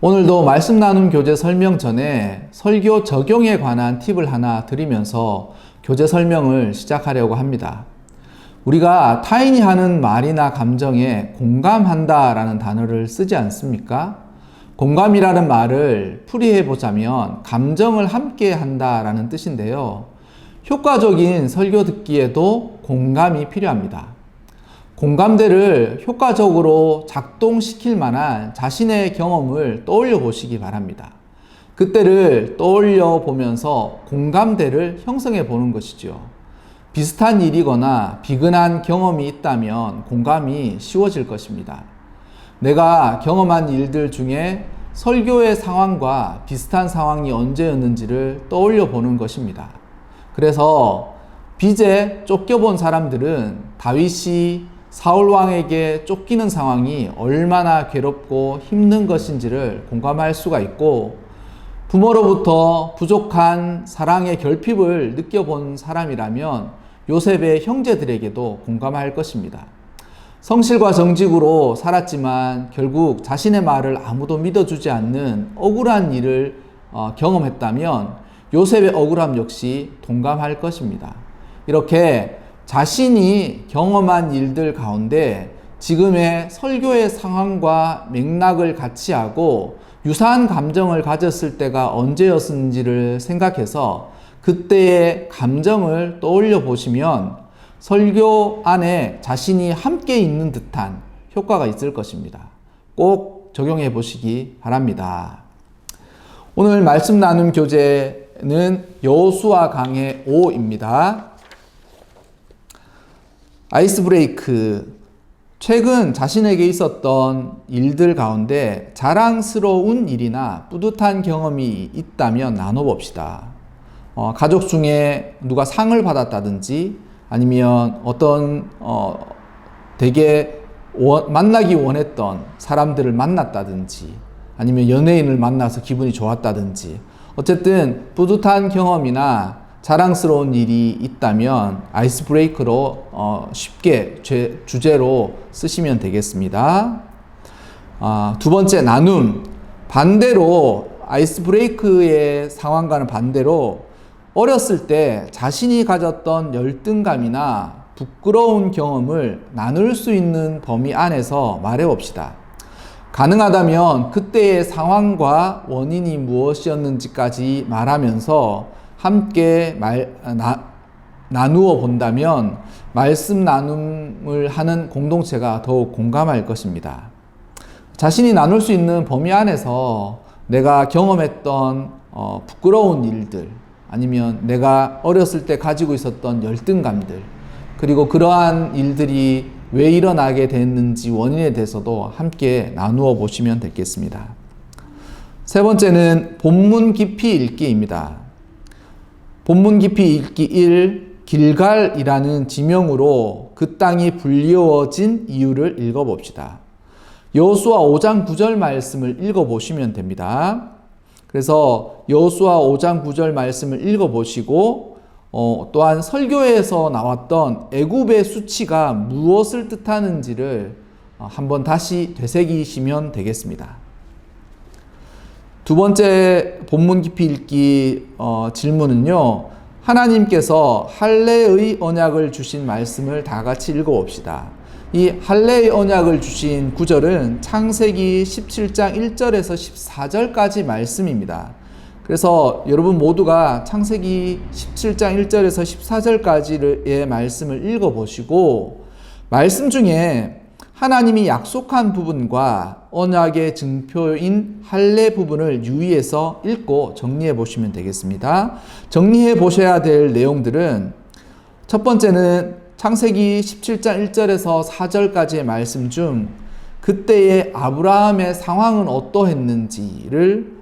오늘도 말씀 나눔 교재 설명 전에 설교 적용에 관한 팁을 하나 드리면서 교재 설명을 시작하려고 합니다. 우리가 타인이 하는 말이나 감정에 공감한다라는 단어를 쓰지 않습니까? 공감이라는 말을 풀이해 보자면 감정을 함께 한다라는 뜻인데요. 효과적인 설교 듣기에도 공감이 필요합니다. 공감대를 효과적으로 작동시킬 만한 자신의 경험을 떠올려 보시기 바랍니다. 그때를 떠올려 보면서 공감대를 형성해 보는 것이죠. 비슷한 일이거나 비근한 경험이 있다면 공감이 쉬워질 것입니다. 내가 경험한 일들 중에 설교의 상황과 비슷한 상황이 언제였는지를 떠올려 보는 것입니다. 그래서 빚에 쫓겨본 사람들은 다윗이 사울 왕에게 쫓기는 상황이 얼마나 괴롭고 힘든 것인지를 공감할 수가 있고, 부모로부터 부족한 사랑의 결핍을 느껴본 사람이라면 요셉의 형제들에게도 공감할 것입니다. 성실과 정직으로 살았지만 결국 자신의 말을 아무도 믿어주지 않는 억울한 일을 경험했다면 요셉의 억울함 역시 동감할 것입니다. 이렇게 자신이 경험한 일들 가운데 지금의 설교의 상황과 맥락을 같이 하고 유사한 감정을 가졌을 때가 언제였는지를 생각해서 그때의 감정을 떠올려 보시면 설교 안에 자신이 함께 있는 듯한 효과가 있을 것입니다. 꼭 적용해 보시기 바랍니다. 오늘 말씀 나눔 교재는 여호수아 강해 5입니다. 아이스 브레이크. 최근 자신에게 있었던 일들 가운데 자랑스러운 일이나 뿌듯한 경험이 있다면 나눠봅시다. 가족 중에 누가 상을 받았다든지 아니면 어떤 되게 만나기 원했던 사람들을 만났다든지 아니면 연예인을 만나서 기분이 좋았다든지 어쨌든 뿌듯한 경험이나 자랑스러운 일이 있다면 아이스 브레이크로 쉽게 주제로 쓰시면 되겠습니다. 두 번째, 나눔. 반대로 아이스 브레이크의 상황과는 반대로 어렸을 때 자신이 가졌던 열등감이나 부끄러운 경험을 나눌 수 있는 범위 안에서 말해봅시다. 가능하다면 그때의 상황과 원인이 무엇이었는지까지 말하면서 함께 나누어 본다면 말씀 나눔을 하는 공동체가 더욱 공감할 것입니다. 자신이 나눌 수 있는 범위 안에서 내가 경험했던 부끄러운 일들, 아니면 내가 어렸을 때 가지고 있었던 열등감들, 그리고 그러한 일들이 왜 일어나게 됐는지 원인에 대해서도 함께 나누어 보시면 되겠습니다. 세 번째는 본문 깊이 읽기입니다. 본문 깊이 읽기 1, 길갈이라는 지명으로 그 땅이 불리워진 이유를 읽어봅시다. 여호수아 5장 9절 말씀을 읽어보시면 됩니다. 그래서 여호수아 5장 9절 말씀을 읽어보시고 또한 설교에서 나왔던 애굽의 수치가 무엇을 뜻하는지를 한번 다시 되새기시면 되겠습니다. 두 번째 본문 깊이 읽기 질문은요. 하나님께서 할례의 언약을 주신 말씀을 다 같이 읽어봅시다. 이 할례의 언약을 주신 구절은 창세기 17장 1절에서 14절까지 말씀입니다. 그래서 여러분 모두가 창세기 17장 1절에서 14절까지의 말씀을 읽어보시고 말씀 중에 하나님이 약속한 부분과 언약의 증표인 할례 부분을 유의해서 읽고 정리해 보시면 되겠습니다. 정리해 보셔야 될 내용들은 첫 번째는 창세기 17장 1절에서 4절까지의 말씀 중 그때의 아브라함의 상황은 어떠했는지를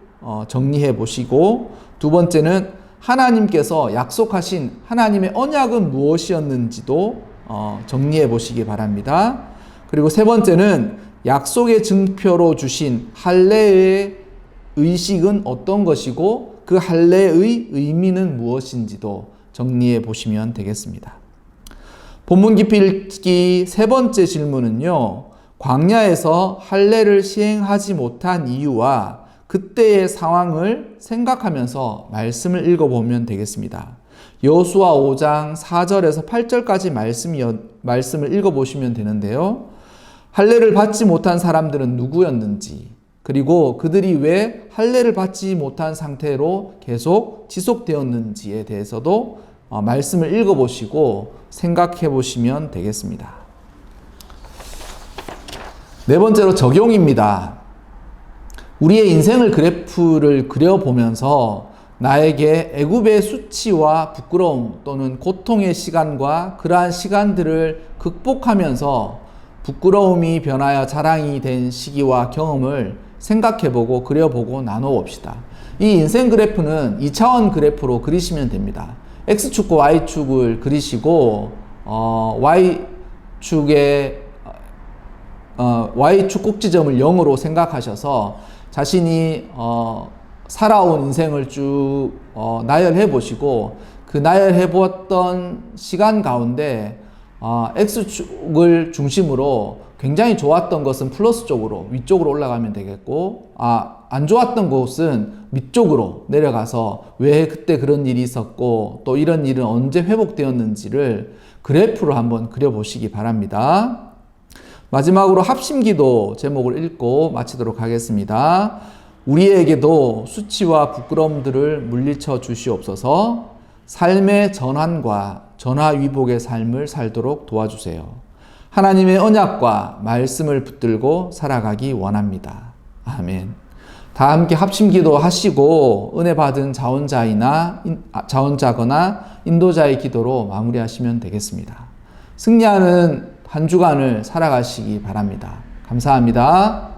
정리해 보시고, 두 번째는 하나님께서 약속하신 하나님의 언약은 무엇이었는지도 정리해 보시기 바랍니다. 그리고 세 번째는 약속의 증표로 주신 할례의 의식은 어떤 것이고 그 할례의 의미는 무엇인지도 정리해 보시면 되겠습니다. 본문 깊이 읽기 세 번째 질문은요. 광야에서 할례를 시행하지 못한 이유와 그때의 상황을 생각하면서 말씀을 읽어보면 되겠습니다. 여호수아 5장 4절에서 8절까지 말씀을 읽어보시면 되는데요. 할례를 받지 못한 사람들은 누구였는지, 그리고 그들이 왜 할례를 받지 못한 상태로 계속 지속되었는지에 대해서도 말씀을 읽어보시고 생각해 보시면 되겠습니다. 네 번째로 적용입니다. 우리의 인생을 그래프를 그려보면서 나에게 애굽의 수치와 부끄러움 또는 고통의 시간과 그러한 시간들을 극복하면서 부끄러움이 변하여 자랑이 된 시기와 경험을 생각해보고 그려보고 나눠봅시다. 이 인생 그래프는 2차원 그래프로 그리시면 됩니다. X축과 Y축을 그리시고 Y축 꼭지점을 0으로 생각하셔서 자신이 살아온 인생을 쭉 나열해 보시고 그 나열해 보았던 시간 가운데 X축을 중심으로 굉장히 좋았던 것은 플러스 쪽으로 위쪽으로 올라가면 되겠고 안 좋았던 곳은 밑쪽으로 내려가서 왜 그때 그런 일이 있었고 또 이런 일은 언제 회복되었는지를 그래프로 한번 그려보시기 바랍니다. 마지막으로 합심기도 제목을 읽고 마치도록 하겠습니다. 우리에게도 수치와 부끄러움들을 물리쳐 주시옵소서. 삶의 전환과 전화위복의 삶을 살도록 도와주세요. 하나님의 언약과 말씀을 붙들고 살아가기 원합니다. 아멘. 다 함께 합심기도 하시고 은혜 받은 자원자거나 인도자의 기도로 마무리하시면 되겠습니다. 승리하는 한 주간을 살아가시기 바랍니다. 감사합니다.